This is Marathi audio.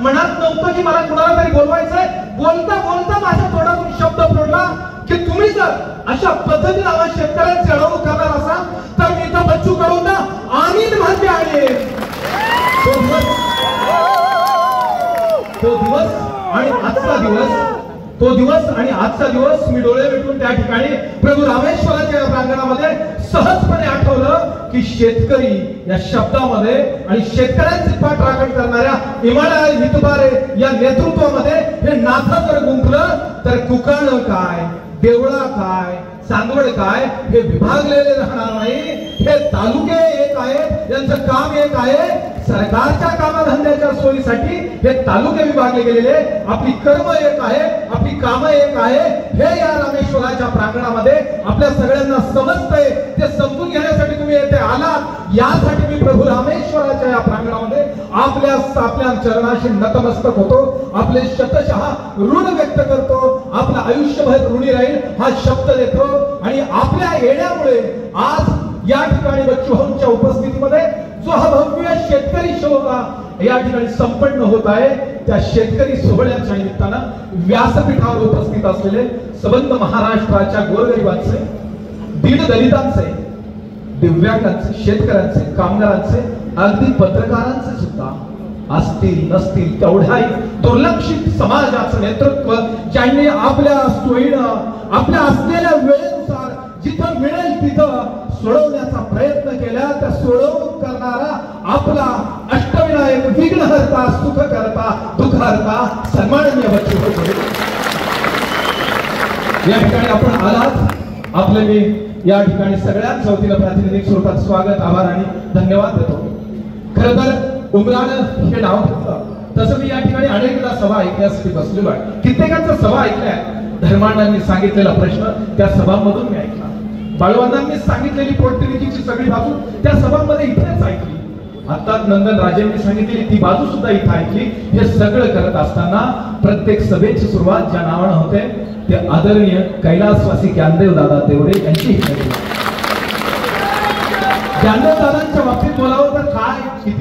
मनात नव्हतं की मला कुणाला तरी बोलवायचंय. बोलता बोलता माझ्या तोंडातून शब्द पडला की तुम्ही जर अशा पद्धतीने आवाज शेतकऱ्यांची अडवणूक करणार असाल तर मी तर बच्चू कडूंना आम्हीच मान्य आहे. तो दिवस आणि आजचा दिवस मी डोळे मिटून त्या ठिकाणी प्रभू रामेश्वराच्या प्रांगणामध्ये सहजपणे आठवलं की शेतकरी या शब्दामध्ये आणि शेतकऱ्यांची पाठराखण करणाऱ्या इमाळा हितबारे या नेतृत्वामध्ये हे नातं जर गुंफलं तर कुकाण काय, देवळा काय, चांदवड काय हे विभागलेले राहणार नाही. हे तालुके एक आहेत, यांचं काम एक आहे. सरकारच्या कामधंद्याच्या सोयीसाठी हे तालुके विभागले गेलेले. आपली कर्म एक आहे, आपली कामं एक आहे. हे या रामेश्वराच्या प्रांगणामध्ये आपल्या सगळ्यांना समजतंय. ते समजून घेण्यासाठी तुम्ही येथे आलात. यासाठी मी प्रभू रामेश्वराच्या या प्रांगणामध्ये आपल्या चरणाशी नतमस्तक होतो. आपले शतशः ऋण व्यक्त करतो. आपलं आयुष्यभर ऋणी राहील हा शब्द देतो. आणि आपल्या येण्यामुळे आज या ठिकाणी बच्चू भाऊंच्या उपस्थितीमध्ये जो हा भव्य शेतकरी सोहळा या ठिकाणी संपन्न होत आहे त्या शेतकरी सोहळ्याच्या निमित्तानं व्यासपीठावर उपस्थित असलेले संबंध महाराष्ट्राच्या गोरगरिबांचे, दीनदलितांचे, दिव्यांगांचे, शेतकऱ्यांचे, कामगारांचे, अगदी पत्रकारांचे सुद्धा असतील नसतील तेवढ्याही दुर्लक्षित समाजाचं नेतृत्व ज्यांनी आपल्या सोयीनं आपल्या असलेल्या वेळेनुसार जिथं मिळेल तिथं सोडवण्याचा प्रयत्न केला. त्या सोडवणूक करणारा आपला अष्टविनायक, विघ्नहर्ता, सुखकर्ता, दुःखहर्ता सन्माननीय बच्चू भाऊ. या ठिकाणी आपण आलात. आपले मी या ठिकाणी सगळ्यांच्या वतीनं प्रातिनिधिक स्वरूपात स्वागत, आभार आणि धन्यवाद देतो. खरं तर उमरानं हे नाव घेतलं तसं मी या ठिकाणी अनेकदा सभा ऐकण्यासाठी बसलेलो आहे. कित्येकांच्या सभा ऐकल्या. धर्मांडांनी सांगितलेला प्रश्न त्या सभांमधून मी ऐकला. बाळवंतांनी सांगितलेली पोटतिडकीची सगळी बाजू त्या सभांमध्ये इथेच ऐकली. आता नंदन राजेंनी सांगितलेली ती बाजू सुद्धा इथे ऐकली. हे सगळं करत असताना प्रत्येक सभेची सुरुवात ज्या नावानं होते ते आदरणीय कैलासवासी ज्ञानदेव दादा देवरे यांची ज्ञानदेव दादांच्या बाबतीत बोलावं तर काय किती